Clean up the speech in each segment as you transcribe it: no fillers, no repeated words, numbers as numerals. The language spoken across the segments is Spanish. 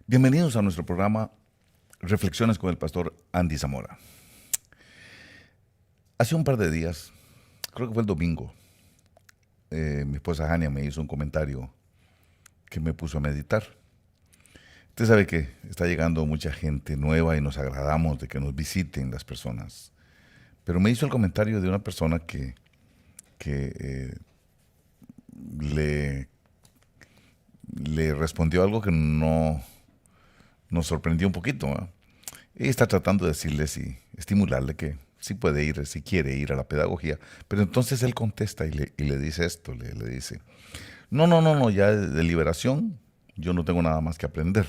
Bienvenidos a nuestro programa Reflexiones con el pastor Andy Zamora. Hace un par de días, creo que fue el domingo, mi esposa Hania me hizo un comentario que me puso a meditar. Usted sabe que está llegando mucha gente nueva y nos agradamos de que nos visiten las personas. Pero me hizo el comentario de una persona que le, le respondió algo que no nos sorprendió un poquito, ¿verdad? Y está tratando de decirle, sí, estimularle que sí puede ir, si quiere ir a la pedagogía. Pero entonces él contesta y le dice esto, le dice, no, ya de liberación yo no tengo nada más que aprender.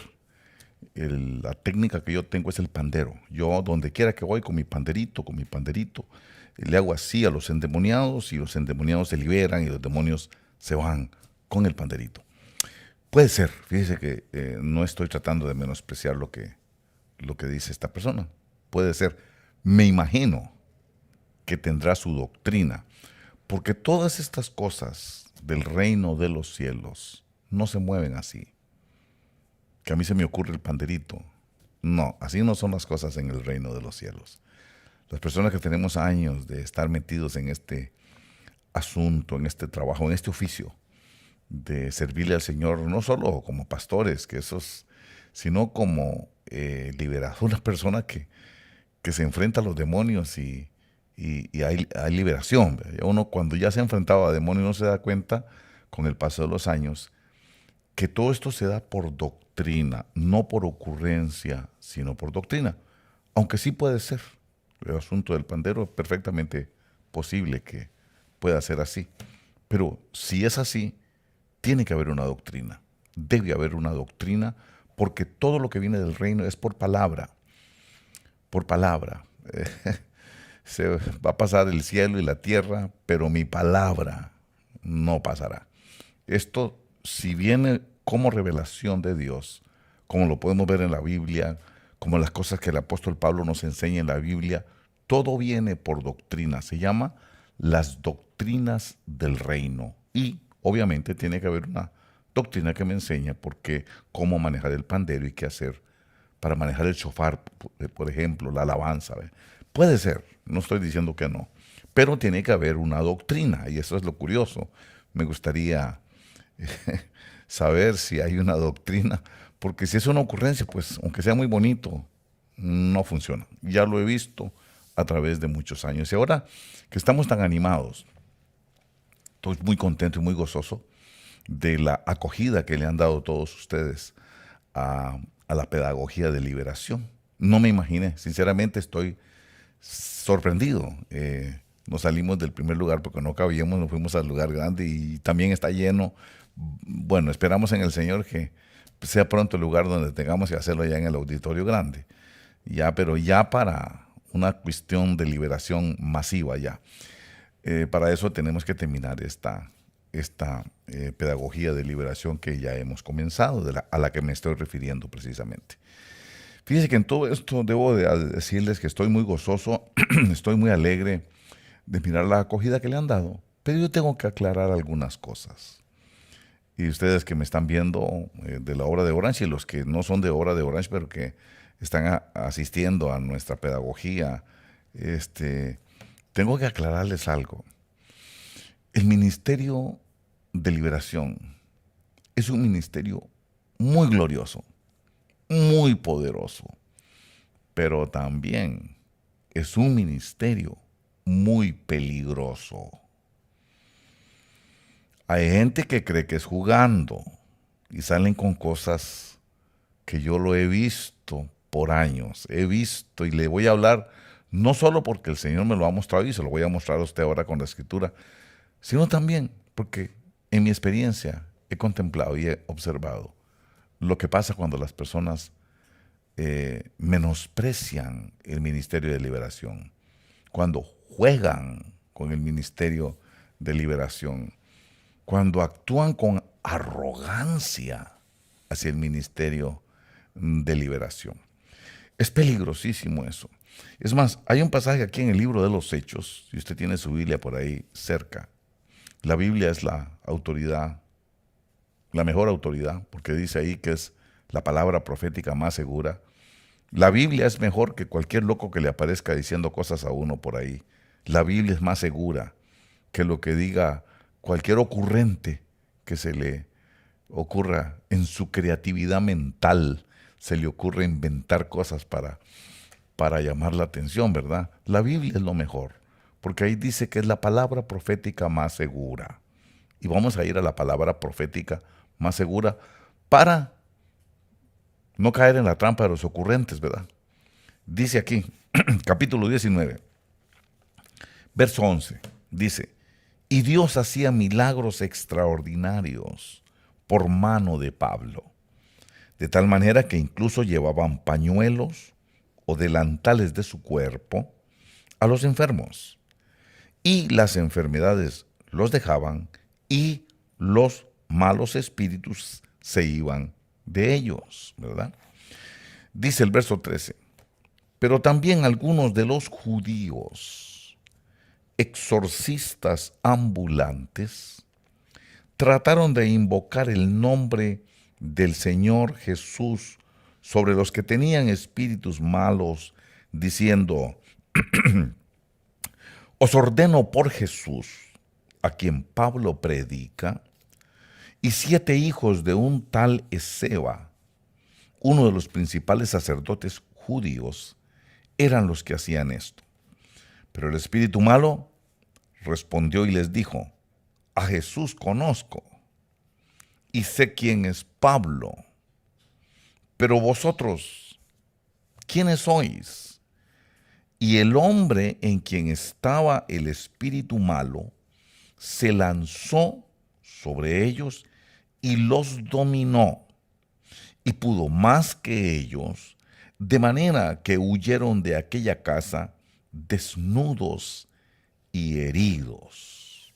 La técnica que yo tengo es el pandero. Yo donde quiera que voy con mi panderito, le hago así a los endemoniados y los endemoniados se liberan y los demonios se van con el panderito. Puede ser, fíjese que no estoy tratando de menospreciar lo que dice esta persona. Puede ser, me imagino que tendrá su doctrina, porque todas estas cosas del reino de los cielos no se mueven así. Que a mí se me ocurre el panderito. No, así no son las cosas en el reino de los cielos. Las personas que tenemos años de estar metidos en este asunto, en este trabajo, en este oficio, de servirle al Señor, no solo como pastores, sino como una persona que se enfrenta a los demonios y hay liberación. Uno cuando ya se ha enfrentado a demonios no se da cuenta con el paso de los años que todo esto se da por doctrina, no por ocurrencia, sino por doctrina. Aunque sí puede ser. El asunto del pandero es perfectamente posible que pueda ser así. Pero si es así, tiene que haber una doctrina. Debe haber una doctrina porque todo lo que viene del reino es por palabra. Por palabra. Se va a pasar el cielo y la tierra, pero mi palabra no pasará. Esto, si viene como revelación de Dios, como lo podemos ver en la Biblia, como las cosas que el apóstol Pablo nos enseña en la Biblia, todo viene por doctrina. Se llama las doctrinas del reino. Y obviamente tiene que haber una doctrina que me enseña cómo manejar el pandero y qué hacer para manejar el shofar, por ejemplo, la alabanza. ¿Ve? Puede ser, no estoy diciendo que no, pero tiene que haber una doctrina y eso es lo curioso. Me gustaría saber si hay una doctrina, porque si es una ocurrencia, pues aunque sea muy bonito, no funciona. Ya lo he visto a través de muchos años. Y ahora que estamos tan animados, estoy muy contento y muy gozoso de la acogida que le han dado todos ustedes a la pedagogía de liberación. No me imaginé, sinceramente estoy sorprendido. Nos salimos del primer lugar porque no cabíamos, nos fuimos al lugar grande y también está lleno. Bueno, esperamos en el Señor que sea pronto el lugar donde tengamos que hacerlo ya en el auditorio grande. Ya, pero ya para una cuestión de liberación masiva ya. Para eso tenemos que terminar esta pedagogía de liberación que ya hemos comenzado, a la que me estoy refiriendo precisamente. Fíjense que en todo esto debo de decirles que estoy muy gozoso, estoy muy alegre de mirar la acogida que le han dado, pero yo tengo que aclarar algunas cosas. Y ustedes que me están viendo de la obra de Orange y los que no son de obra de Orange, pero que están asistiendo a nuestra pedagogía, tengo que aclararles algo. El Ministerio de Liberación es un ministerio muy glorioso, muy poderoso, pero también es un ministerio muy peligroso. Hay gente que cree que es jugando y salen con cosas que yo lo he visto por años, he visto y le voy a hablar no solo porque el Señor me lo ha mostrado y se lo voy a mostrar a usted ahora con la Escritura, sino también porque en mi experiencia he contemplado y he observado lo que pasa cuando las personas menosprecian el ministerio de liberación, cuando juegan con el ministerio de liberación, cuando actúan con arrogancia hacia el ministerio de liberación. Es peligrosísimo eso. Es más, hay un pasaje aquí en el libro de los Hechos, si usted tiene su Biblia por ahí cerca. La Biblia es la autoridad, la mejor autoridad, porque dice ahí que es la palabra profética más segura. La Biblia es mejor que cualquier loco que le aparezca diciendo cosas a uno por ahí. La Biblia es más segura que lo que diga cualquier ocurrente que se le ocurra en su creatividad mental. Se le ocurre inventar cosas para llamar la atención, ¿verdad? La Biblia es lo mejor, porque ahí dice que es la palabra profética más segura. Y vamos a ir a la palabra profética más segura para no caer en la trampa de los ocurrentes, ¿verdad? Dice aquí, capítulo 19, verso 11, dice, y Dios hacía milagros extraordinarios por mano de Pablo, de tal manera que incluso llevaban pañuelos o delantales de su cuerpo a los enfermos, y las enfermedades los dejaban y los malos espíritus se iban de ellos, ¿verdad? Dice el verso 13, pero también algunos de los judíos, exorcistas ambulantes, trataron de invocar el nombre del Señor Jesús sobre los que tenían espíritus malos, diciendo, os ordeno por Jesús, a quien Pablo predica, y 7 hijos de un tal Esceva, uno de los principales sacerdotes judíos, eran los que hacían esto. Pero el espíritu malo respondió y les dijo, a Jesús conozco y sé quién es Pablo, pero vosotros, ¿quiénes sois? Y el hombre en quien estaba el espíritu malo se lanzó sobre ellos y los dominó, y pudo más que ellos, de manera que huyeron de aquella casa desnudos y heridos.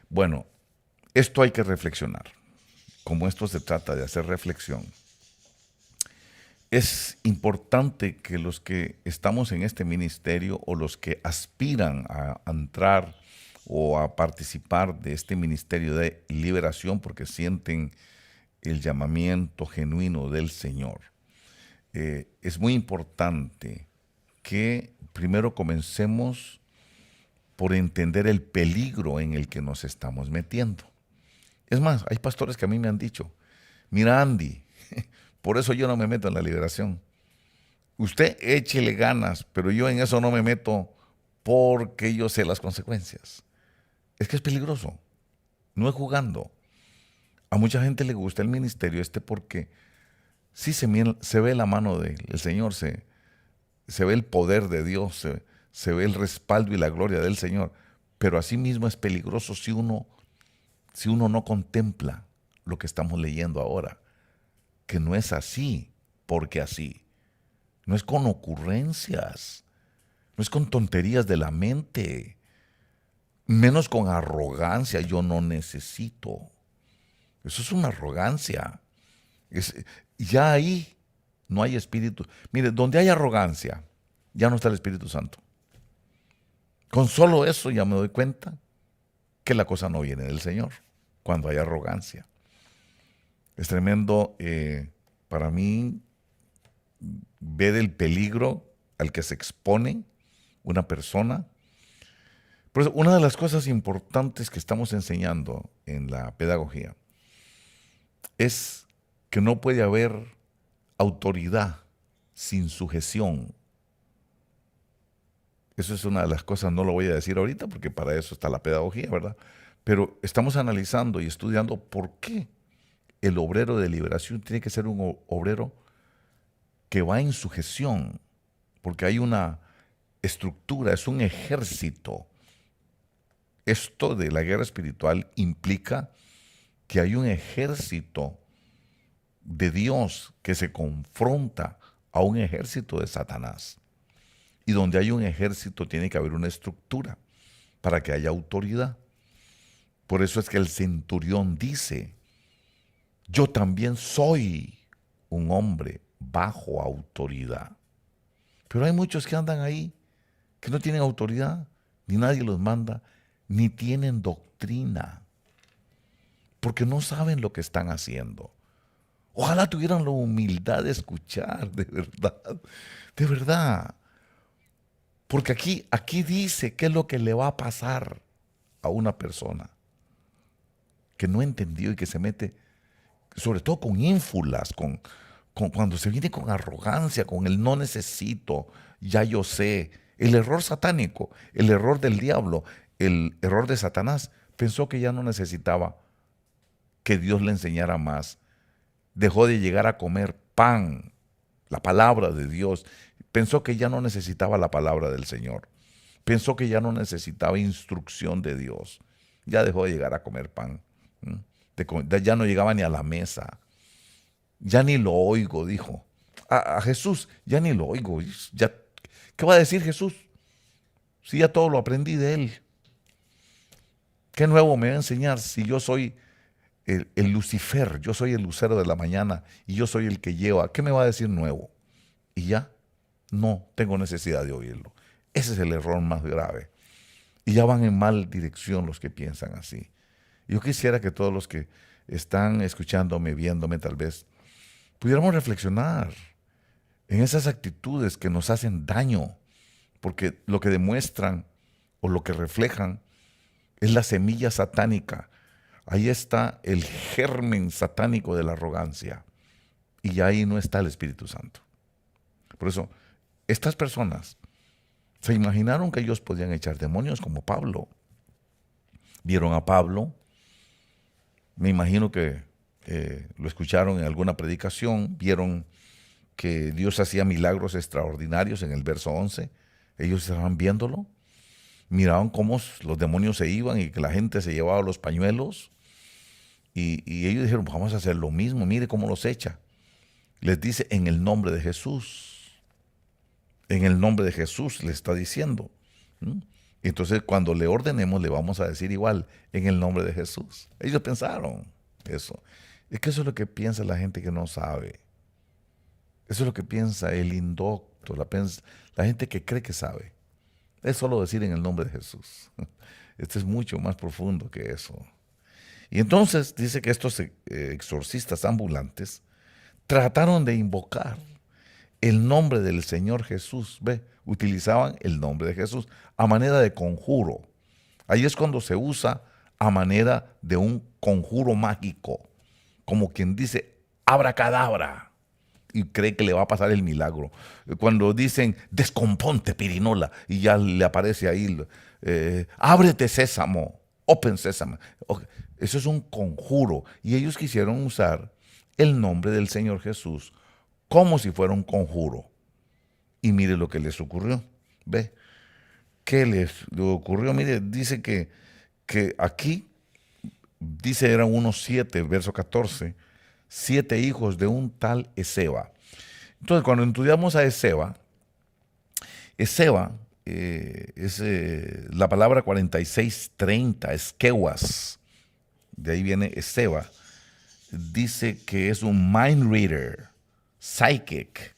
Bueno, esto hay que reflexionar. Como esto se trata de hacer reflexión, es importante que los que estamos en este ministerio o los que aspiran a entrar o a participar de este ministerio de liberación porque sienten el llamamiento genuino del Señor, es muy importante que primero comencemos por entender el peligro en el que nos estamos metiendo. Es más, hay pastores que a mí me han dicho, mira Andy, por eso yo no me meto en la liberación. Usted échele ganas, pero yo en eso no me meto porque yo sé las consecuencias. Es que es peligroso, no es jugando. A mucha gente le gusta el ministerio porque sí se ve la mano del Señor, se ve el poder de Dios, se ve el respaldo y la gloria del Señor, pero asimismo es peligroso si uno no contempla lo que estamos leyendo ahora, que no es así, porque así. No es con ocurrencias, no es con tonterías de la mente, menos con arrogancia, yo no necesito. Eso es una arrogancia. Ya ahí no hay espíritu. Mire, donde hay arrogancia, ya no está el Espíritu Santo. Con solo eso ya me doy cuenta que la cosa no viene del Señor, cuando hay arrogancia. Es tremendo para mí ver el peligro al que se expone una persona. Por eso, una de las cosas importantes que estamos enseñando en la pedagogía es que no puede haber autoridad sin sujeción. Eso es una de las cosas, no lo voy a decir ahorita porque para eso está la pedagogía, ¿verdad? Pero estamos analizando y estudiando por qué el obrero de liberación tiene que ser un obrero que va en sujeción, porque hay una estructura, es un ejército. Esto de la guerra espiritual implica que hay un ejército de Dios que se confronta a un ejército de Satanás. Y donde hay un ejército tiene que haber una estructura para que haya autoridad. Por eso es que el centurión dice, yo también soy un hombre bajo autoridad. Pero hay muchos que andan ahí, que no tienen autoridad, ni nadie los manda, ni tienen doctrina, porque no saben lo que están haciendo. Ojalá tuvieran la humildad de escuchar, de verdad, de verdad. Porque aquí dice qué es lo que le va a pasar a una persona que no entendió y que se mete, sobre todo con ínfulas, cuando se viene con arrogancia, con el no necesito, ya yo sé. El error satánico, el error del diablo, el error de Satanás, pensó que ya no necesitaba que Dios le enseñara más. Dejó de llegar a comer pan, la palabra de Dios. Pensó que ya no necesitaba la palabra del Señor. Pensó que ya no necesitaba instrucción de Dios. Ya dejó de llegar a comer pan. Ya no llegaba ni a la mesa. Ya ni lo oigo, dijo. A Jesús ya ni lo oigo. Ya, ¿qué va a decir Jesús? Si ya todo lo aprendí de él. ¿Qué nuevo me va a enseñar si yo soy el Lucifer, yo soy el lucero de la mañana y yo soy el que lleva? ¿Qué me va a decir nuevo? Y ya no tengo necesidad de oírlo. Ese es el error más grave. Y ya van en mal dirección los que piensan así. Yo quisiera que todos los que están escuchándome, viéndome tal vez, pudiéramos reflexionar en esas actitudes que nos hacen daño, porque lo que demuestran o lo que reflejan es la semilla satánica. Ahí está el germen satánico de la arrogancia. Y ahí no está el Espíritu Santo. Por eso, estas personas se imaginaron que ellos podían echar demonios como Pablo. Vieron a Pablo, me imagino que lo escucharon en alguna predicación, vieron que Dios hacía milagros extraordinarios en el verso 11. Ellos estaban viéndolo, miraban cómo los demonios se iban y que la gente se llevaba los pañuelos. Y ellos dijeron, vamos a hacer lo mismo, mire cómo los echa. Les dice en el nombre de Jesús. En el nombre de Jesús le está diciendo. Entonces cuando le ordenemos le vamos a decir igual, en el nombre de Jesús. Ellos pensaron eso. Es que eso es lo que piensa la gente que no sabe. Eso es lo que piensa el indocto, la gente que cree que sabe. Es solo decir en el nombre de Jesús. Esto es mucho más profundo que eso. Y entonces dice que estos exorcistas ambulantes trataron de invocar el nombre del Señor Jesús. ¿Ve? Utilizaban el nombre de Jesús a manera de conjuro. Ahí es cuando se usa a manera de un conjuro mágico, como quien dice abracadabra y cree que le va a pasar el milagro. Cuando dicen descomponte pirinola y ya le aparece ahí ábrete sésamo, open sésamo. Eso es un conjuro y ellos quisieron usar el nombre del Señor Jesús como si fuera un conjuro. Y mire lo que les ocurrió. ¿Ve? ¿Qué les ocurrió? Mire, dice que aquí, dice eran unos 7, verso 14, 7 hijos de un tal Esceva. Entonces, cuando estudiamos a Esceva es la palabra 4630, esquewas, de ahí viene Esceva. Dice que es un mind reader, psychic,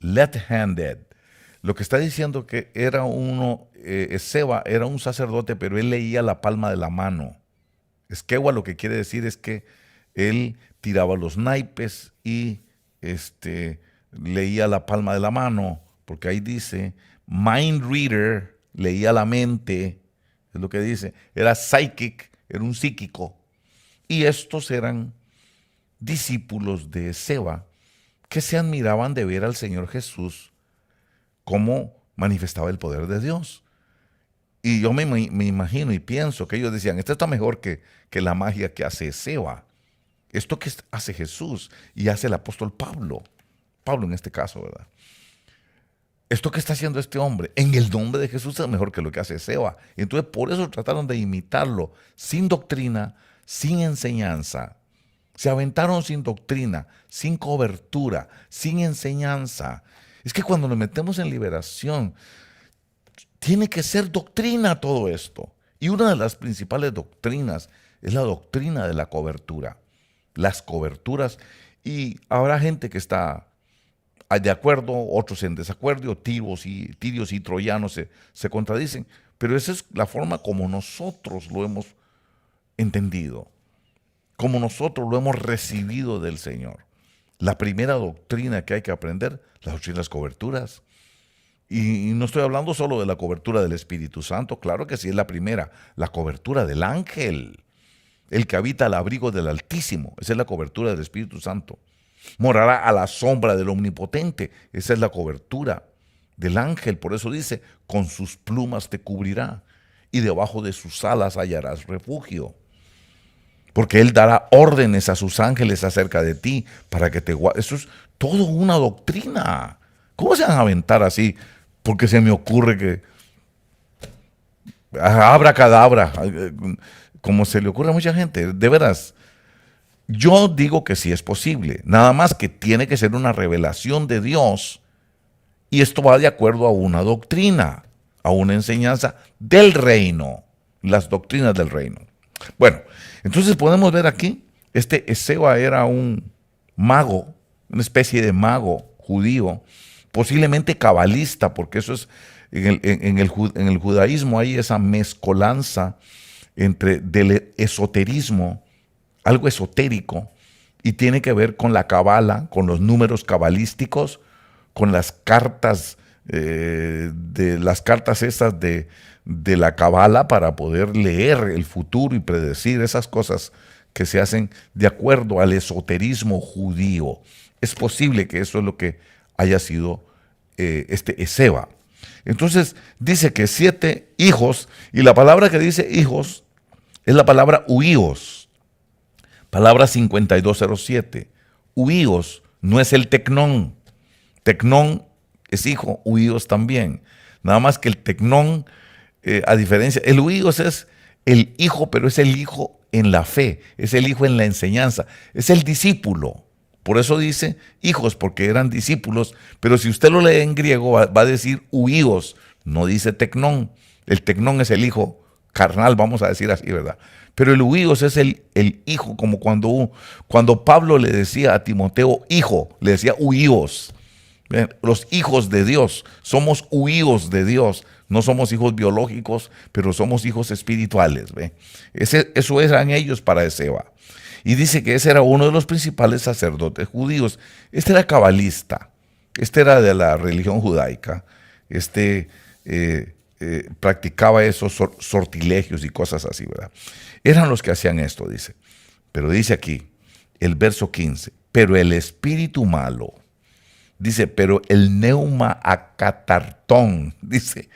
left-handed. Lo que está diciendo que era Esceva era un sacerdote, pero él leía la palma de la mano. Esquewa lo que quiere decir es que él tiraba los naipes y leía la palma de la mano, porque ahí dice, mind reader, leía la mente, es lo que dice, era psychic, era un psíquico. Y estos eran discípulos de Esceva que se admiraban de ver al Señor Jesús cómo manifestaba el poder de Dios. Y yo me imagino y pienso que ellos decían, esto está mejor que la magia que hace Esceva. Esto que hace Jesús y hace el apóstol Pablo en este caso, ¿verdad? Esto que está haciendo este hombre en el nombre de Jesús es mejor que lo que hace Esceva. Y entonces por eso trataron de imitarlo sin doctrina, sin enseñanza. Se aventaron sin doctrina, sin cobertura, sin enseñanza. Es que cuando nos metemos en liberación, tiene que ser doctrina todo esto. Y una de las principales doctrinas es la doctrina de la cobertura. Las coberturas. Y habrá gente que está de acuerdo, otros en desacuerdo, tirios y troyanos se contradicen. Pero esa es la forma como nosotros lo hemos entendido, como nosotros lo hemos recibido del Señor. La primera doctrina que hay que aprender, la doctrina de las coberturas. Y no estoy hablando solo de la cobertura del Espíritu Santo, claro que sí es la primera, la cobertura del ángel, el que habita al abrigo del Altísimo, esa es la cobertura del Espíritu Santo. Morará a la sombra del Omnipotente, esa es la cobertura del ángel, por eso dice, con sus plumas te cubrirá y debajo de sus alas hallarás refugio. Porque Él dará órdenes a sus ángeles acerca de ti para que te guarden. Eso es todo una doctrina. ¿Cómo se van a aventar así? Porque se me ocurre que abracadabra, como se le ocurre a mucha gente. De veras, yo digo que sí es posible. Nada más que tiene que ser una revelación de Dios. Y esto va de acuerdo a una doctrina, a una enseñanza del reino. Las doctrinas del reino. Bueno, entonces podemos ver aquí, Esceva era un mago, una especie de mago judío, posiblemente cabalista, porque eso es, en el judaísmo hay esa mezcolanza entre del esoterismo, algo esotérico, y tiene que ver con la cabala, con los números cabalísticos, con las cartas, las cartas esas de la cabala para poder leer el futuro y predecir esas cosas que se hacen de acuerdo al esoterismo judío. Es posible que eso es lo que haya sido Esceva. Entonces dice que 7 hijos, y la palabra que dice hijos es la palabra huíos, palabra 5207. Huíos no es el tecnón. Tecnón es hijo, huíos también. Nada más que el tecnón, a diferencia, el huíos es el hijo, pero es el hijo en la fe, es el hijo en la enseñanza, es el discípulo. Por eso dice hijos, porque eran discípulos, pero si usted lo lee en griego va a decir huíos, no dice tecnón. El tecnón es el hijo carnal, vamos a decir así, ¿verdad? Pero el huíos es el hijo, como cuando Pablo le decía a Timoteo hijo, le decía huíos. Los hijos de Dios, somos huíos de Dios, no somos hijos biológicos, pero somos hijos espirituales. Eso eran ellos para Esceva. Y dice que ese era uno de los principales sacerdotes judíos. Este era cabalista, este era de la religión judaica, practicaba esos sortilegios y cosas así, ¿verdad? Eran los que hacían esto, dice. Pero dice aquí, el verso 15, pero el espíritu malo, dice, pero el neuma acatartón, dice,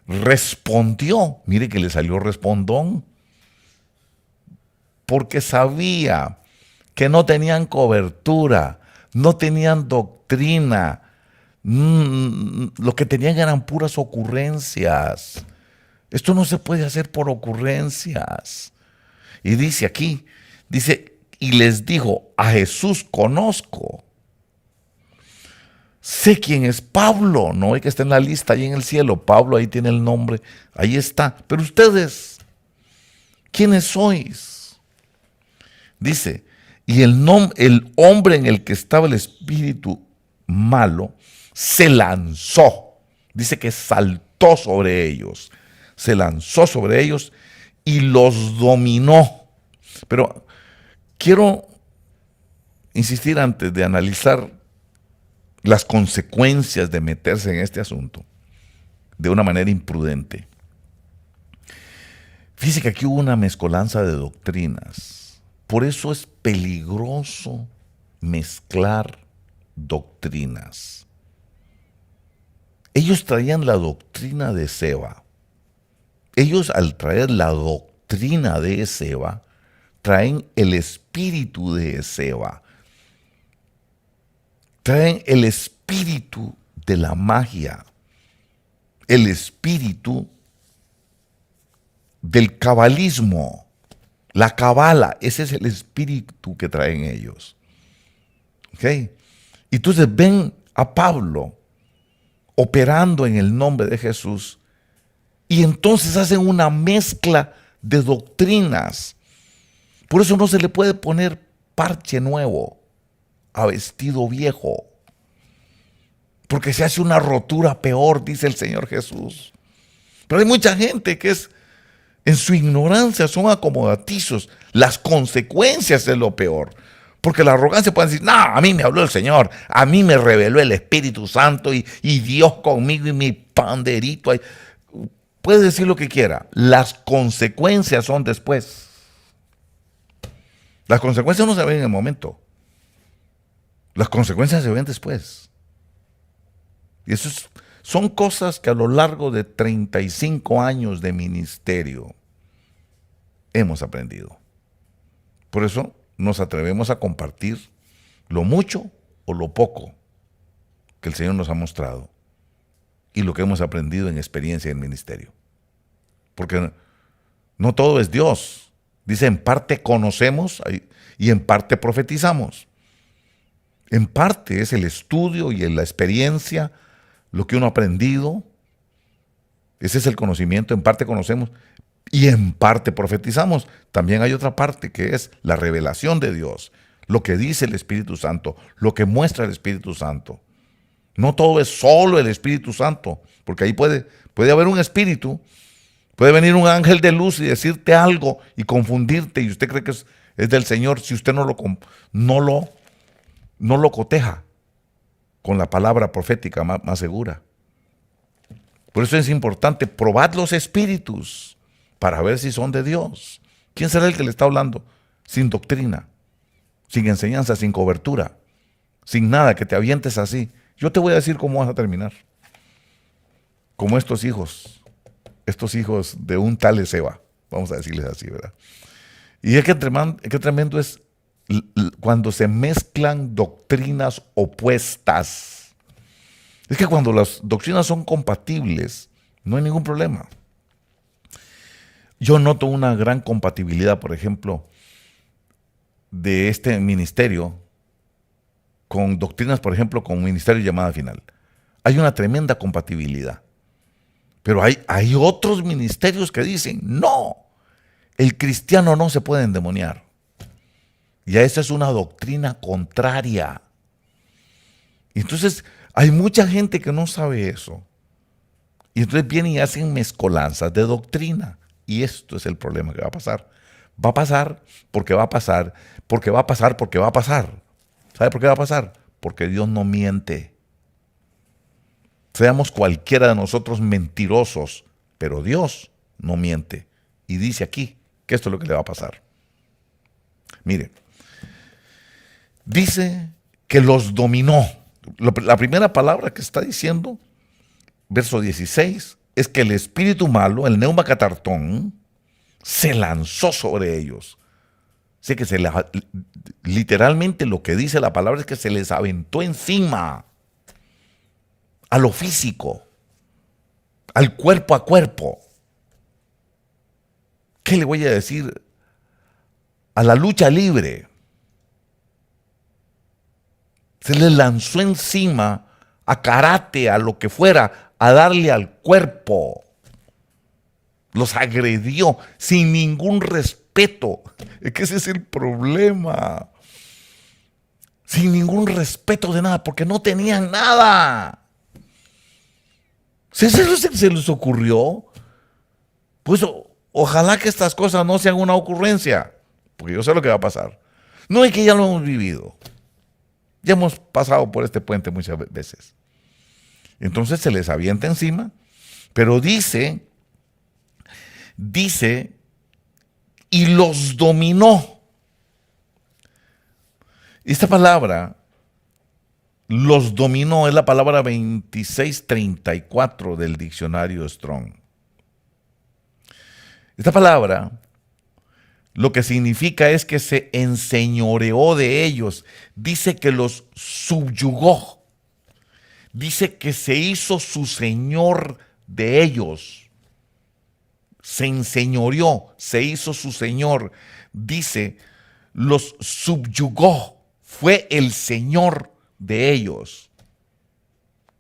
respondió, mire que le salió respondón, porque sabía que no tenían cobertura, no tenían doctrina, lo que tenían eran puras ocurrencias. Esto no se puede hacer por ocurrencias. Y dice aquí, dice, y les dijo, a Jesús conozco. Sé quién es Pablo, no hay que estar en la lista ahí en el cielo. Pablo ahí tiene el nombre, ahí está. Pero ustedes, ¿quiénes sois? Dice, y el hombre en el que estaba el espíritu malo se lanzó. Dice que saltó sobre ellos. Se lanzó sobre ellos y los dominó. Pero quiero insistir antes de analizar las consecuencias de meterse en este asunto de una manera imprudente. Fíjese que aquí hubo una mezcolanza de doctrinas. Por eso es peligroso mezclar doctrinas. Ellos traían la doctrina de Esceva. Ellos al traer la doctrina de Esceva, traen el espíritu de Esceva. Traen el espíritu de la magia, el espíritu del cabalismo, la cabala, ese es el espíritu que traen ellos. ¿Ok? Entonces ven a Pablo operando en el nombre de Jesús y entonces hacen una mezcla de doctrinas. Por eso no se le puede poner parche nuevo a vestido viejo, porque se hace una rotura peor, dice el Señor Jesús. Pero hay mucha gente que es, en su ignorancia, son acomodatizos. Las consecuencias es lo peor, Porque la arrogancia puede decir, no, a mí me habló el Señor, a mí me reveló el Espíritu Santo y Dios conmigo y mi panderito ahí. Puede decir lo que quiera. Las consecuencias son después. Las consecuencias no se ven en el momento. Las consecuencias se ven después. Y son cosas que a lo largo de 35 años de ministerio hemos aprendido. Por eso nos atrevemos a compartir lo mucho o lo poco que el Señor nos ha mostrado y lo que hemos aprendido en experiencia en ministerio. Porque no todo es Dios. Dice, en parte conocemos y en parte profetizamos. En parte es el estudio y la experiencia, lo que uno ha aprendido. Ese es el conocimiento. En parte conocemos y en parte profetizamos. También hay otra parte que es la revelación de Dios, lo que dice el Espíritu Santo, lo que muestra el Espíritu Santo. No todo es solo el Espíritu Santo, porque ahí puede haber un espíritu, puede venir un ángel de luz y decirte algo y confundirte y usted cree que es del Señor si usted no lo coteja con la palabra profética más segura. Por eso es importante probar los espíritus para ver si son de Dios. ¿Quién será el que le está hablando? Sin doctrina, sin enseñanza, sin cobertura, sin nada, que te avientes así. Yo te voy a decir cómo vas a terminar. Como estos hijos de un tal Ezeba, vamos a decirles así, ¿verdad? Y es que qué tremendo es cuando se mezclan doctrinas opuestas. Es que cuando las doctrinas son compatibles, no hay ningún problema. Yo noto una gran compatibilidad, por ejemplo, de este ministerio con doctrinas, por ejemplo, con Ministerio Llamada Final. Hay una tremenda compatibilidad. Pero hay otros ministerios que dicen, no, el cristiano no se puede endemoniar. Y a esa es una doctrina contraria. Y entonces hay mucha gente que no sabe eso. Y entonces vienen y hacen mezcolanzas de doctrina. Y esto es el problema que va a pasar. Va a pasar porque va a pasar, porque va a pasar, porque va a pasar. ¿Sabe por qué va a pasar? Porque Dios no miente. Seamos cualquiera de nosotros mentirosos, pero Dios no miente. Y dice aquí que esto es lo que le va a pasar. Mire, dice que los dominó. La primera palabra que está diciendo, verso 16, es que el espíritu malo, el neumacatartón, se lanzó sobre ellos. Así que literalmente lo que dice la palabra es que se les aventó encima, a lo físico, al cuerpo a cuerpo. ¿Qué le voy a decir? A la lucha libre. Se les lanzó encima a karate, a lo que fuera, a darle al cuerpo. Los agredió sin ningún respeto. Es que ese es el problema. Sin ningún respeto de nada, porque no tenían nada. Si eso se les ocurrió, pues ojalá que estas cosas no sean una ocurrencia, porque yo sé lo que va a pasar. No es que ya lo hemos vivido. Ya hemos pasado por este puente muchas veces. Entonces se les avienta encima, pero dice, y los dominó. Esta palabra, los dominó, es la palabra 2634 del diccionario Strong. Esta palabra lo que significa es que se enseñoreó de ellos. Dice que los subyugó. Dice que se hizo su señor de ellos. Se enseñoreó, se hizo su señor. Dice, los subyugó. Fue el señor de ellos.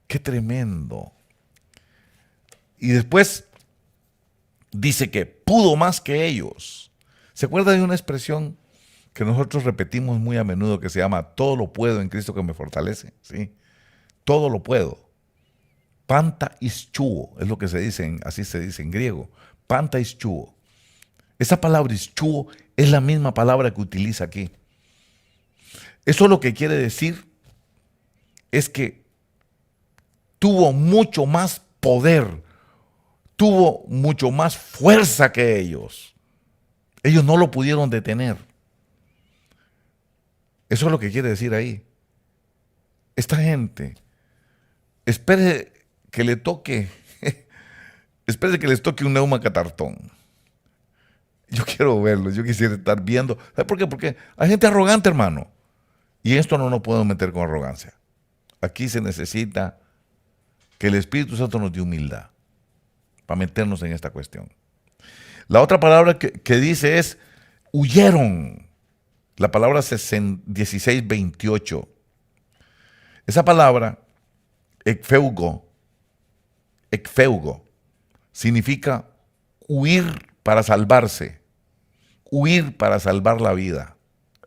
¡Qué tremendo! Y después dice que pudo más que ellos. ¿Se acuerda de una expresión que nosotros repetimos muy a menudo que se llama todo lo puedo en Cristo que me fortalece? ¿Sí? Todo lo puedo. Panta ischuo es lo que se dice, así se dice en griego. Panta ischuo. Esa palabra ischuo es la misma palabra que utiliza aquí. Eso lo que quiere decir es que tuvo mucho más poder, tuvo mucho más fuerza que ellos. Ellos no lo pudieron detener. Eso es lo que quiere decir ahí. Esta gente, espere que le toque, espere que les toque un neumacatartón. Yo quiero verlos, yo quisiera estar viendo. ¿Sabes por qué? Porque hay gente arrogante, hermano. Y esto no nos podemos meter con arrogancia. Aquí se necesita que el Espíritu Santo nos dé humildad para meternos en esta cuestión. La otra palabra que dice es huyeron. La palabra 16:28. Esa palabra, ekfeugo, significa huir para salvarse, huir para salvar la vida.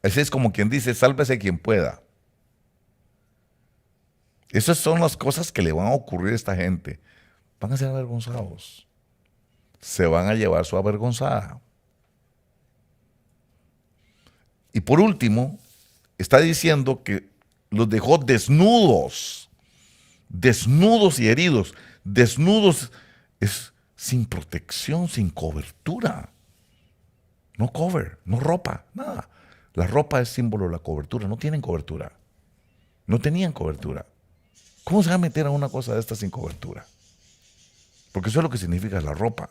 Ese es como quien dice, sálvese quien pueda. Esas son las cosas que le van a ocurrir a esta gente. Van a ser avergonzados. Se van a llevar su avergonzada. Y por último, está diciendo que los dejó desnudos, desnudos y heridos. Desnudos es sin protección, sin cobertura. No cover, no ropa, nada. La ropa es símbolo de la cobertura. No tienen cobertura. No tenían cobertura. ¿Cómo se va a meter a una cosa de esta sin cobertura? Porque eso es lo que significa la ropa.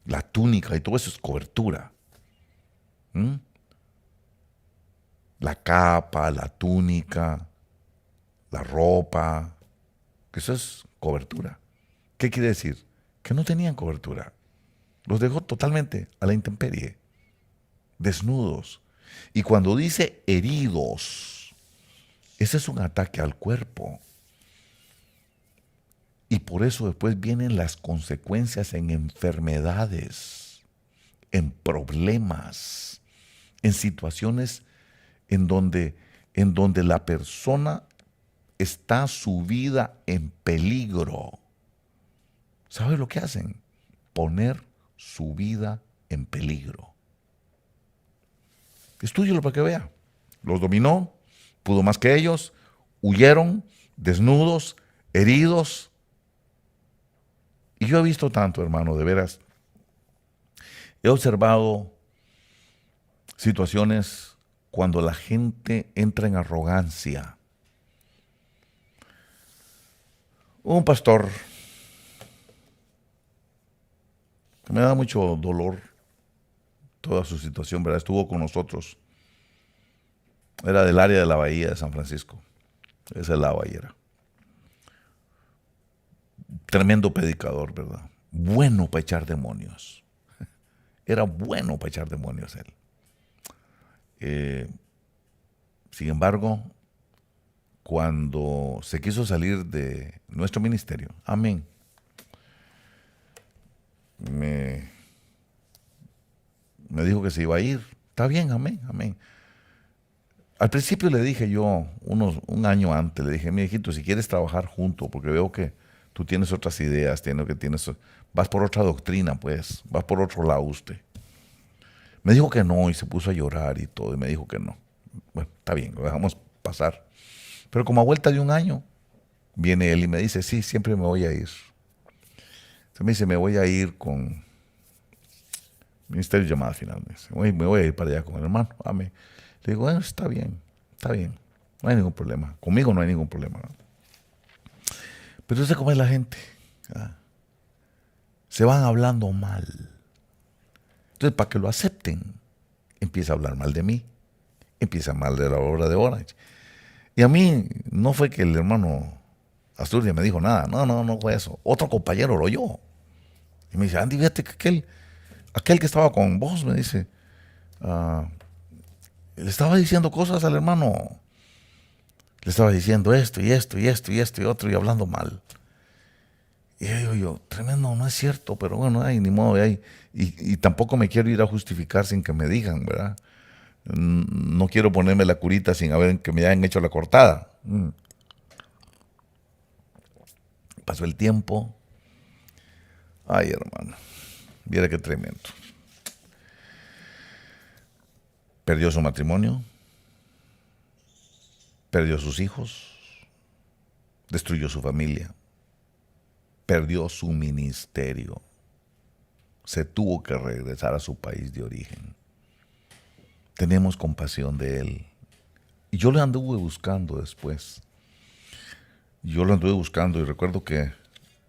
La túnica y todo eso es cobertura. La capa, la túnica, la ropa, que eso es cobertura. ¿Qué quiere decir? Que no tenían cobertura. Los dejó totalmente a la intemperie, desnudos. Y cuando dice heridos, ese es un ataque al cuerpo. Y por eso después vienen las consecuencias en enfermedades, en problemas, en situaciones en donde la persona está su vida en peligro. ¿Sabe lo que hacen? Poner su vida en peligro. Estúdielo para que vea. Los dominó, pudo más que ellos, huyeron, desnudos, heridos. Y yo he visto tanto, hermano, de veras. He observado situaciones cuando la gente entra en arrogancia. Un pastor que me da mucho dolor toda su situación, ¿verdad? Estuvo con nosotros. Era del área de la Bahía de San Francisco. Esa es la bahía. Tremendo predicador, ¿verdad? Bueno para echar demonios. Era bueno para echar demonios él. Sin embargo, cuando se quiso salir de nuestro ministerio, amén, me dijo que se iba a ir. Está bien, amén, amén. Al principio le dije yo, un año antes, le dije, mi hijito, si quieres trabajar junto, porque veo que tú tienes otras ideas, vas por otra doctrina, pues, vas por otro lado usted. Me dijo que no y se puso a llorar y todo, y me dijo que no. Bueno, está bien, lo dejamos pasar. Pero como a vuelta de un año, viene él y me dice, sí, siempre me voy a ir. Se me dice, me voy a ir con Ministerio de Llamada Final. Me voy a ir para allá con el hermano. Amén. Le digo, bueno, está bien, no hay ningún problema. Conmigo no hay ningún problema, ¿no? Pero sé cómo es la gente. ¿Ah? Se van hablando mal. Entonces, para que lo acepten, empieza a hablar mal de mí. Empieza mal de la obra de Orange. Y a mí no fue que el hermano Asturias me dijo nada. No fue eso. Otro compañero lo oyó. Y me dice, Andy, fíjate que aquel que estaba con vos, me dice, le estaba diciendo cosas al hermano. Le estaba diciendo esto y esto y esto y esto y otro y hablando mal. Y yo, tremendo, no es cierto, pero bueno, ni modo. Y tampoco me quiero ir a justificar sin que me digan, ¿verdad? No quiero ponerme la curita sin haber que me hayan hecho la cortada. Pasó el tiempo. Ay, hermano, viera qué tremendo. Perdió su matrimonio, perdió a sus hijos, destruyó su familia, perdió su ministerio, se tuvo que regresar a su país de origen. Tenemos compasión de él. Y yo le anduve buscando después. Yo lo anduve buscando y recuerdo que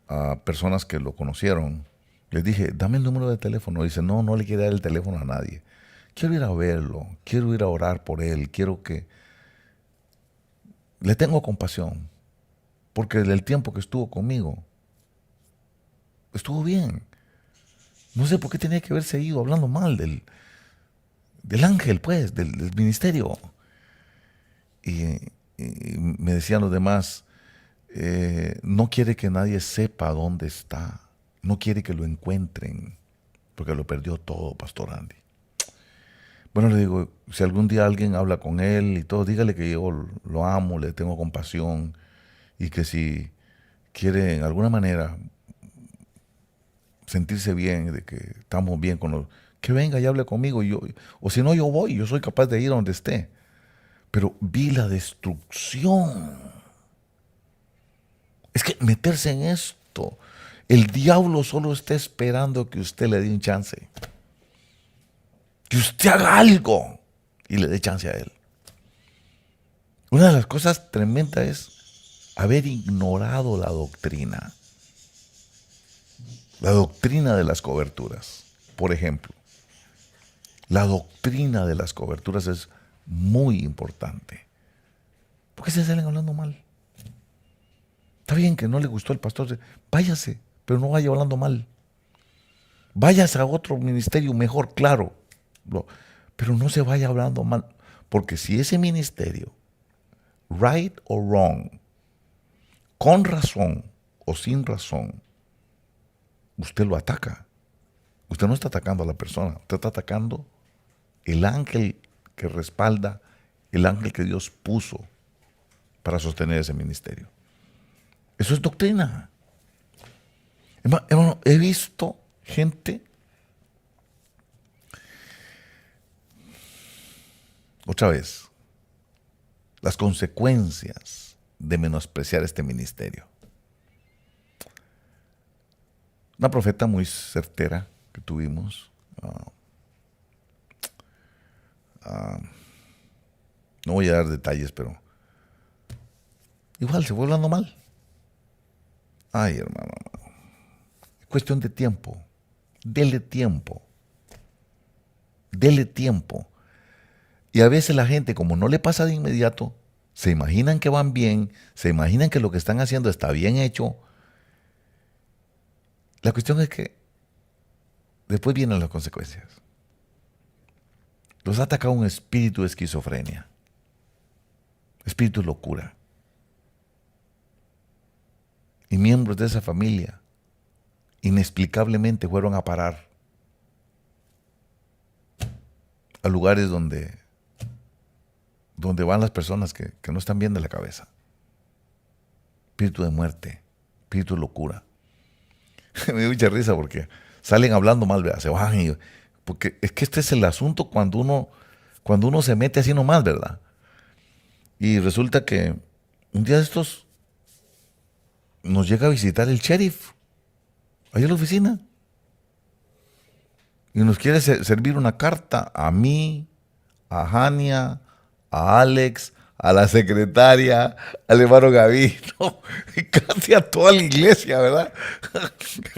a personas que lo conocieron, les dije, dame el número de teléfono. Dice, no, no le quiero dar el teléfono a nadie. Quiero ir a verlo, quiero ir a orar por él, quiero que... Le tengo compasión, porque el tiempo que estuvo conmigo, estuvo bien. No sé por qué tenía que haberse ido hablando mal del ángel, pues, del ministerio. Y me decían los demás, no quiere que nadie sepa dónde está, no quiere que lo encuentren, porque lo perdió todo, Pastor Andy. Bueno, le digo, si algún día alguien habla con él y todo, dígale que yo lo amo, le tengo compasión y que si quiere en alguna manera sentirse bien, de que estamos bien con los... Que venga y hable conmigo, o si no yo voy, yo soy capaz de ir a donde esté. Pero vi la destrucción. Es que meterse en esto, el diablo solo está esperando que usted le dé un chance. Que usted haga algo y le dé chance a él. Una de las cosas tremendas es haber ignorado la doctrina. La doctrina de las coberturas. Por ejemplo, la doctrina de las coberturas es muy importante. ¿Por qué se salen hablando mal? Está bien que no le gustó el pastor, váyase, pero no vaya hablando mal. Váyase a otro ministerio mejor, claro, pero no se vaya hablando mal, porque si ese ministerio, right or wrong, con razón o sin razón, usted lo ataca, usted no está atacando a la persona, usted está atacando el ángel que respalda, el ángel que Dios puso para sostener ese ministerio. Eso es doctrina. Hermano, he visto gente, otra vez, las consecuencias de menospreciar este ministerio. Una profeta muy certera que tuvimos, no voy a dar detalles, pero igual se fue hablando mal. Ay, hermano, es cuestión de tiempo. Dele tiempo. Dele tiempo. Y a veces la gente, como no le pasa de inmediato, se imaginan que van bien, se imaginan que lo que están haciendo está bien hecho. La cuestión es que después vienen las consecuencias. Los ataca un espíritu de esquizofrenia, espíritu de locura. Y miembros de esa familia inexplicablemente fueron a parar a lugares donde van las personas que no están bien de la cabeza. Espíritu de muerte, espíritu de locura. Me dio mucha risa porque salen hablando mal, ¿verdad? Se bajan porque es que este es el asunto cuando uno se mete así nomás, ¿verdad? Y resulta que un día de estos nos llega a visitar el sheriff ahí en la oficina y nos quiere servir una carta a mí, a Jania, a Alex, a la secretaria, al hermano Gavino, y casi a toda la iglesia, ¿verdad?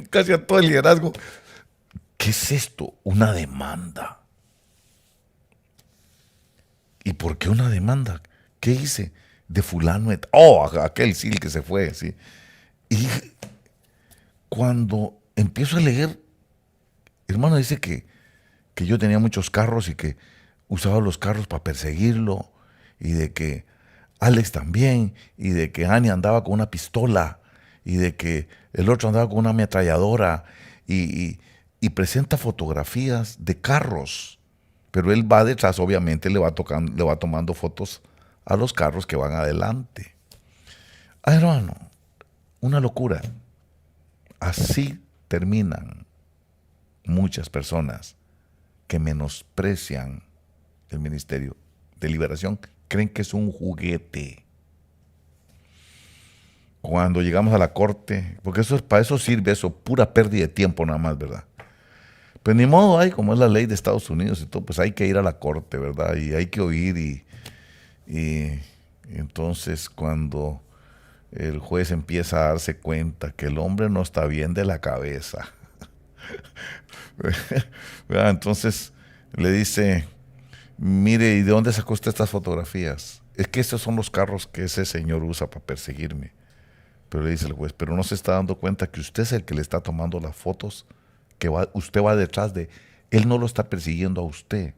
Casi a todo el liderazgo. ¿Qué es esto? Una demanda. ¿Y por qué una demanda? ¿Qué hice? De fulano. Aquel sí, el que se fue, sí. Y cuando empiezo a leer, hermano dice que yo tenía muchos carros y que usaba los carros para perseguirlo, y de que Alex también, y de que Annie andaba con una pistola, y de que el otro andaba con una ametralladora, y presenta fotografías de carros, pero él va detrás, obviamente le va tomando fotos a los carros que van adelante. Hermano, una locura. Así terminan muchas personas que menosprecian el ministerio de liberación, creen que es un juguete. cuando llegamos a la corte, porque para eso sirve eso, pura pérdida de tiempo nada más, ¿verdad? Pues ni modo, hay como es la ley de Estados Unidos y todo, pues hay que ir a la corte, ¿verdad? Y hay que oír y entonces cuando el juez empieza a darse cuenta que el hombre no está bien de la cabeza, ¿verdad? Entonces le dice, mire, ¿y de dónde sacó usted estas fotografías? Es que esos son los carros que ese señor usa para perseguirme. Pero le dice el juez, pero no se está dando cuenta que usted es el que le está tomando las fotos, que usted va detrás de... Él no lo está persiguiendo a usted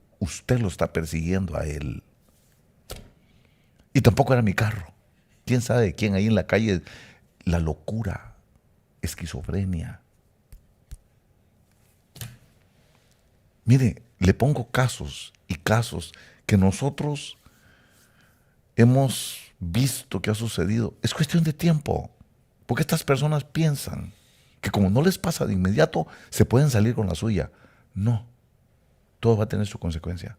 lo está persiguiendo a él. Y tampoco era mi carro. ¿Quién sabe de quién ahí en la calle? La locura, esquizofrenia. Mire, le pongo casos y casos que nosotros hemos visto que ha sucedido. Es cuestión de tiempo. Porque estas personas piensan que como no les pasa de inmediato, se pueden salir con la suya. No, todo va a tener su consecuencia.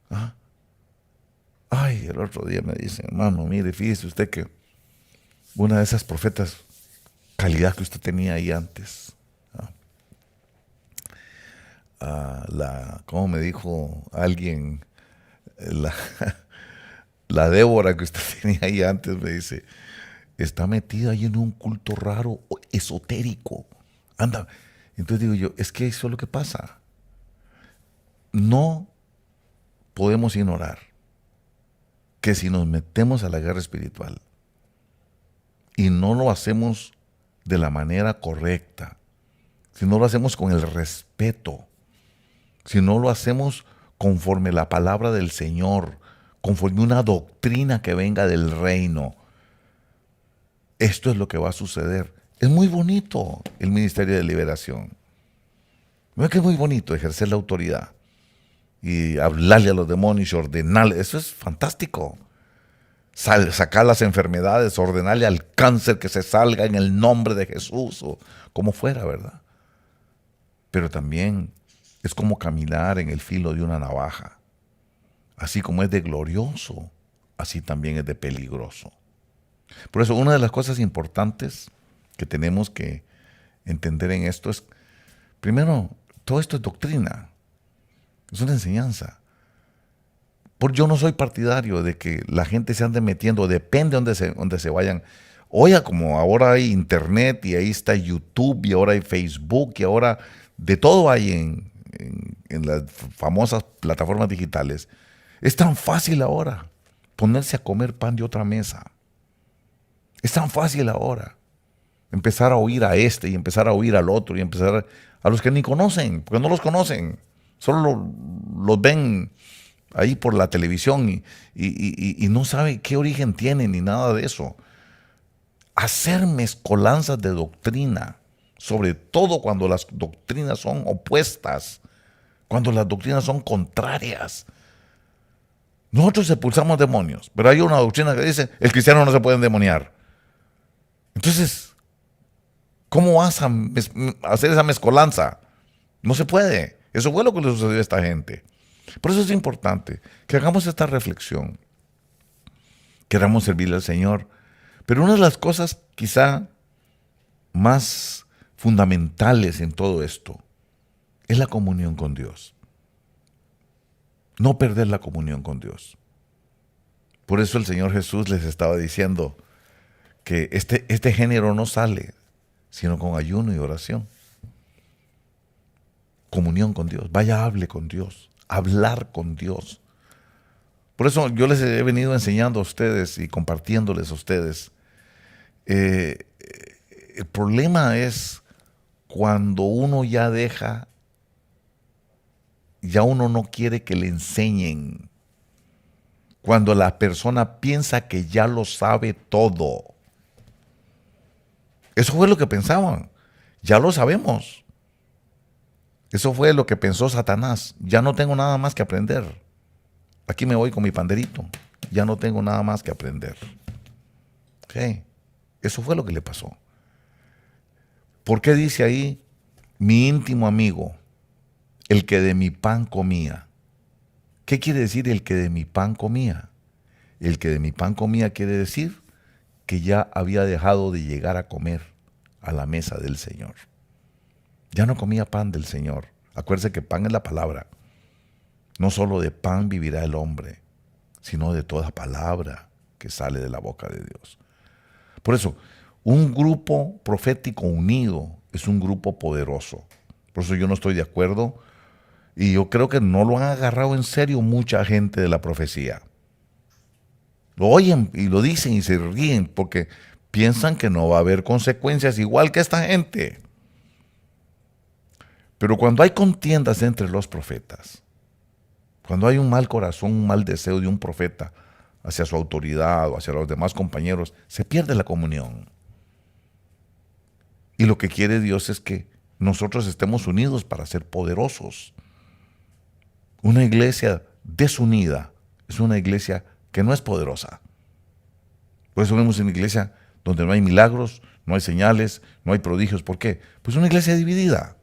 ¿Ah? Ay, el otro día me dice, hermano, mire, fíjese usted que una de esas profetas, calidad que usted tenía ahí antes, ¿cómo me dijo alguien? La, la Débora que usted tenía ahí antes, me dice, está metida ahí en un culto raro, esotérico. Anda. Entonces digo yo, es que eso es lo que pasa. No podemos ignorar que si nos metemos a la guerra espiritual y no lo hacemos de la manera correcta, si no lo hacemos con el respeto, si no lo hacemos conforme la palabra del Señor, conforme una doctrina que venga del reino, esto es lo que va a suceder. Es muy bonito el ministerio de liberación. ¿No es que es muy bonito ejercer la autoridad y hablarle a los demonios y ordenarle? Eso es fantástico. Sacar las enfermedades, ordenarle al cáncer que se salga en el nombre de Jesús o como fuera, ¿verdad? Pero también es como caminar en el filo de una navaja. Así como es de glorioso, así también es de peligroso. Por eso una de las cosas importantes que tenemos que entender en esto es, primero, todo esto es doctrina, es una enseñanza. Yo no soy partidario de que la gente se ande metiendo, depende de donde se vayan. Oiga, como ahora hay internet y ahí está YouTube y ahora hay Facebook y ahora de todo hay en las famosas plataformas digitales. Es tan fácil ahora ponerse a comer pan de otra mesa. Es tan fácil ahora empezar a oír a este y empezar a oír al otro y empezar a los que ni conocen, porque no los conocen, solo los ven ahí por la televisión y no sabe qué origen tienen ni nada de eso. Hacer mezcolanzas de doctrina, sobre todo cuando las doctrinas son opuestas, cuando las doctrinas son contrarias. Nosotros expulsamos demonios, pero hay una doctrina que dice, el cristiano no se puede endemoniar. Entonces, ¿cómo vas a hacer esa mezcolanza? No se puede. Eso fue lo que le sucedió a esta gente. Por eso es importante que hagamos esta reflexión. Queramos servirle al Señor. Pero una de las cosas quizá más fundamentales en todo esto es la comunión con Dios. No perder la comunión con Dios. Por eso el Señor Jesús les estaba diciendo que este género no sale sino con ayuno y oración. Comunión con Dios. Vaya, hable con Dios. Hablar con Dios. Por eso yo les he venido enseñando a ustedes y compartiéndoles a ustedes. El problema es cuando uno ya uno no quiere que le enseñen. Cuando la persona piensa que ya lo sabe todo. Eso fue lo que pensaban. Ya lo sabemos. Eso fue lo que pensó Satanás. Ya no tengo nada más que aprender. Aquí me voy con mi panderito. Ya no tengo nada más que aprender. Okay. Eso fue lo que le pasó. ¿Por qué dice ahí, mi íntimo amigo, el que de mi pan comía? ¿Qué quiere decir el que de mi pan comía? El que de mi pan comía quiere decir que ya había dejado de llegar a comer a la mesa del Señor. Ya no comía pan del Señor. Acuérdese que pan es la palabra. No solo de pan vivirá el hombre, sino de toda palabra que sale de la boca de Dios. Por eso, un grupo profético unido es un grupo poderoso. Por eso yo no estoy de acuerdo y yo creo que no lo han agarrado en serio mucha gente de la profecía. Lo oyen y lo dicen y se ríen porque piensan que no va a haber consecuencias igual que esta gente. Pero cuando hay contiendas entre los profetas, cuando hay un mal corazón, un mal deseo de un profeta hacia su autoridad o hacia los demás compañeros, se pierde la comunión. Y lo que quiere Dios es que nosotros estemos unidos para ser poderosos. Una iglesia desunida es una iglesia que no es poderosa. Por eso vemos una iglesia donde no hay milagros, no hay señales, no hay prodigios. ¿Por qué? Pues una iglesia dividida.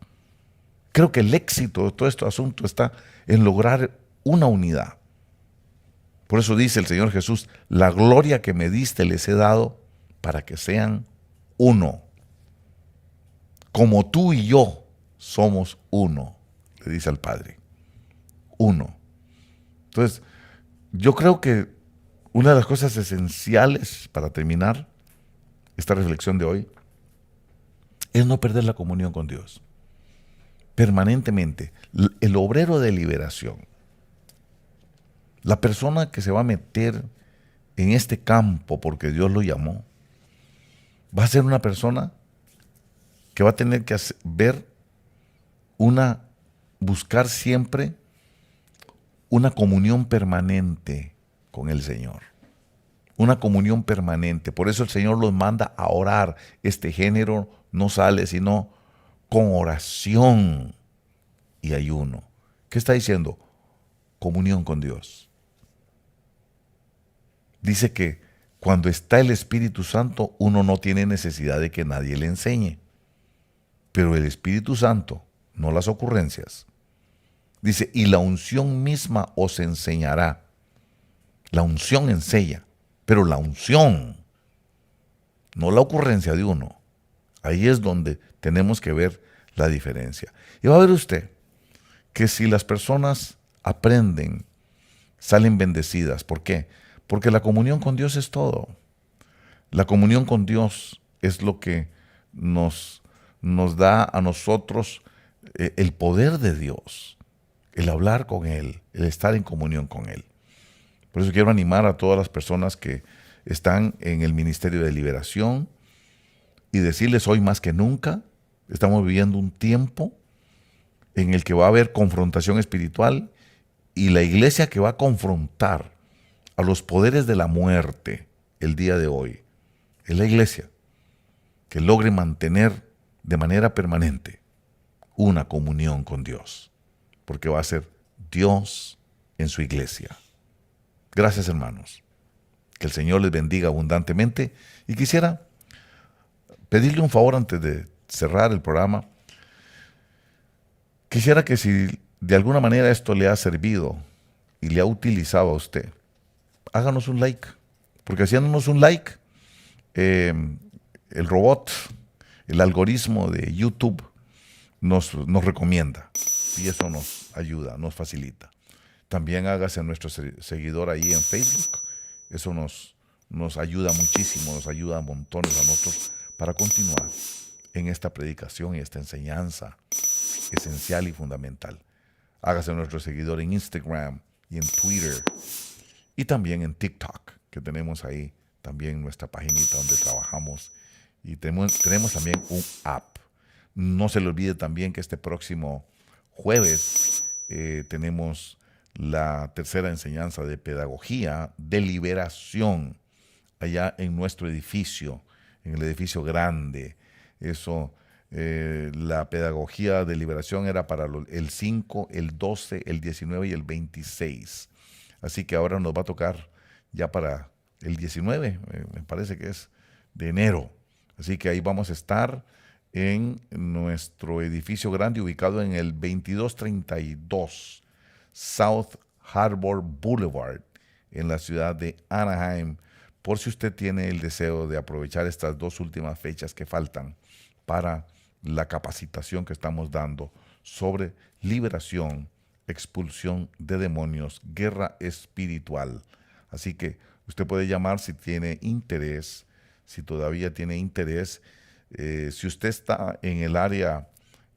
Creo que el éxito de todo este asunto está en lograr una unidad. Por eso dice el Señor Jesús, la gloria que me diste les he dado para que sean uno. Como tú y yo somos uno, le dice al Padre. Uno. Entonces, yo creo que una de las cosas esenciales para terminar esta reflexión de hoy es no perder la comunión con Dios. Permanentemente. El obrero de liberación, la persona que se va a meter en este campo porque Dios lo llamó, va a ser una persona que va a tener que buscar siempre una comunión permanente con el Señor. Una comunión permanente. Por eso el Señor los manda a orar. Este género no sale sino con oración y ayuno. ¿Qué está diciendo? Comunión con Dios. Dice que cuando está el Espíritu Santo, uno no tiene necesidad de que nadie le enseñe. Pero el Espíritu Santo, no las ocurrencias. Dice, y la unción misma os enseñará. La unción enseña, pero la unción, no la ocurrencia de uno. Ahí es donde tenemos que ver la diferencia. Y va a ver usted que si las personas aprenden, salen bendecidas. ¿Por qué? Porque la comunión con Dios es todo. La comunión con Dios es lo que nos da a nosotros el poder de Dios, el hablar con Él, el estar en comunión con Él. Por eso quiero animar a todas las personas que están en el Ministerio de Liberación y decirles hoy más que nunca, estamos viviendo un tiempo en el que va a haber confrontación espiritual y la iglesia que va a confrontar a los poderes de la muerte el día de hoy es la iglesia que logre mantener de manera permanente una comunión con Dios, porque va a ser Dios en su iglesia. Gracias, hermanos. Que el Señor les bendiga abundantemente y quisiera pedirle un favor antes de cerrar el programa. Quisiera que si de alguna manera esto le ha servido y le ha utilizado a usted, háganos un like, porque haciéndonos un like, el robot, el algoritmo de YouTube nos recomienda y eso nos ayuda, nos facilita. También hágase nuestro seguidor ahí en Facebook, eso nos ayuda muchísimo, nos ayuda a montones a nosotros para continuar en esta predicación y esta enseñanza esencial y fundamental. Hágase nuestro seguidor en Instagram y en Twitter y también en TikTok, que tenemos ahí también nuestra paginita donde trabajamos y tenemos también un app. No se le olvide también que este próximo jueves tenemos la tercera enseñanza de pedagogía de liberación allá en nuestro edificio, en el edificio grande. La pedagogía de liberación era para el 5, el 12, el 19 y el 26. Así que ahora nos va a tocar ya para el 19, me parece que es de enero. Así que ahí vamos a estar en nuestro edificio grande ubicado en el 2232 South Harbor Boulevard en la ciudad de Anaheim, por si usted tiene el deseo de aprovechar estas 2 últimas fechas que faltan para la capacitación que estamos dando sobre liberación, expulsión de demonios, guerra espiritual. Así que usted puede llamar si tiene interés, si todavía tiene interés. Si usted está en el área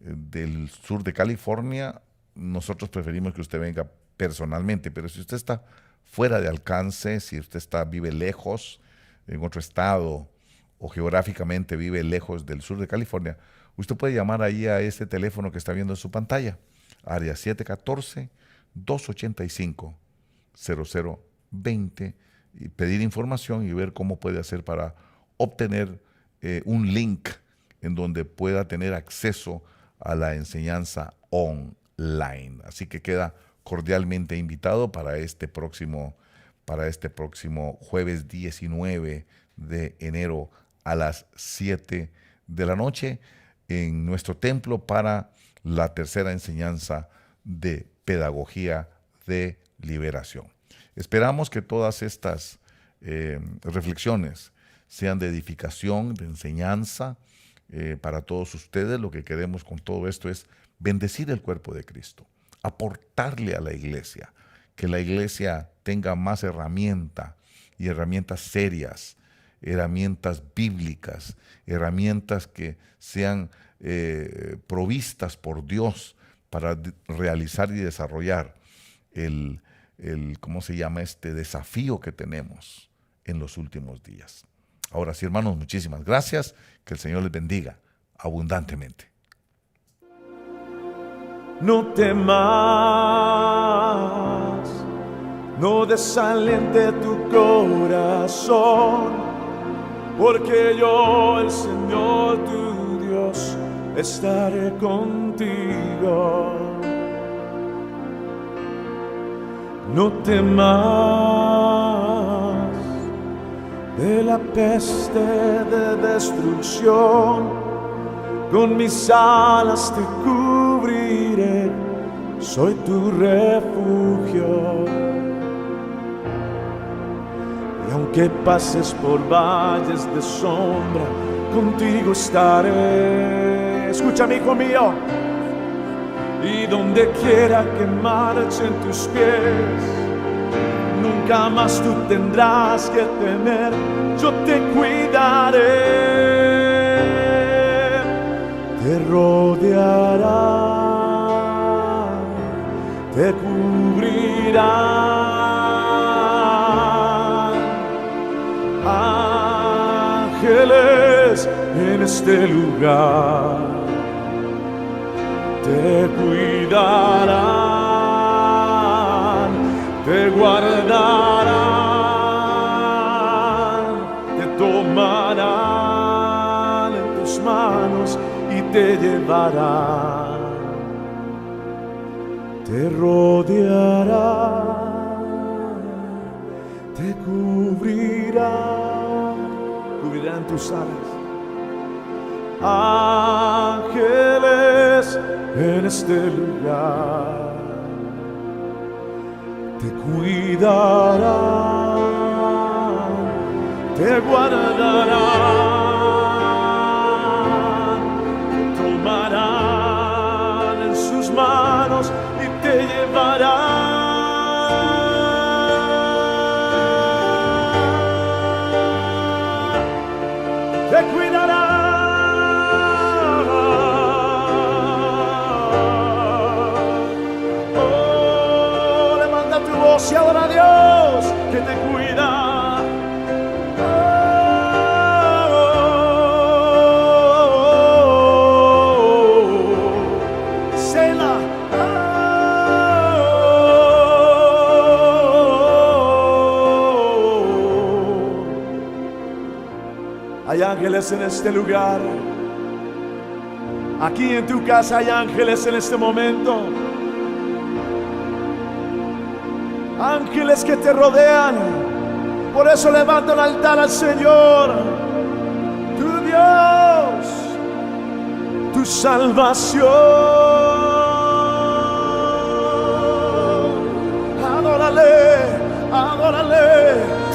del sur de California, nosotros preferimos que usted venga personalmente, pero si usted está fuera de alcance, si usted vive lejos, en otro estado, o geográficamente vive lejos del sur de California, usted puede llamar ahí a este teléfono que está viendo en su pantalla, área 714-285-0020, y pedir información y ver cómo puede hacer para obtener un link en donde pueda tener acceso a la enseñanza online. Así que queda cordialmente invitado para este próximo jueves 19 de enero a las 7 de la noche en nuestro templo para la tercera enseñanza de pedagogía de liberación. Esperamos que todas estas reflexiones sean de edificación, de enseñanza para todos ustedes. Lo que queremos con todo esto es bendecir el cuerpo de Cristo, aportarle a la iglesia, que la iglesia tenga más herramientas serias, herramientas bíblicas, herramientas que sean provistas por Dios para realizar y desarrollar el desafío que tenemos en los últimos días. Ahora sí, hermanos, muchísimas gracias. Que el Señor les bendiga abundantemente. No temas, no desaliente tu corazón, porque yo, el Señor tu Dios, estaré contigo. No temas de la peste de destrucción, con mis alas te cubriré, soy tu refugio. Y aunque pases por valles de sombra, contigo estaré. Escúchame, hijo mío. Y donde quiera que marchen tus pies, nunca más tú tendrás que temer, yo te cuidaré, te rodeará, te cubrirá. Ángeles en este lugar te cuidarán, te guardarán, te tomarán en tus manos y te llevarán, te rodearán, te cubrirán tus alas. Ángeles en este lugar te cuidarán, te guardarán, te tomarán en sus manos y te llevarán, te cuidarán. Y adora a Dios que te cuida. Selah. Hay ángeles en este lugar. Aquí en tu casa hay ángeles en este momento. Ángeles que te rodean. Por eso levanta el altar al Señor, tu Dios, tu salvación. Adórale, adórale.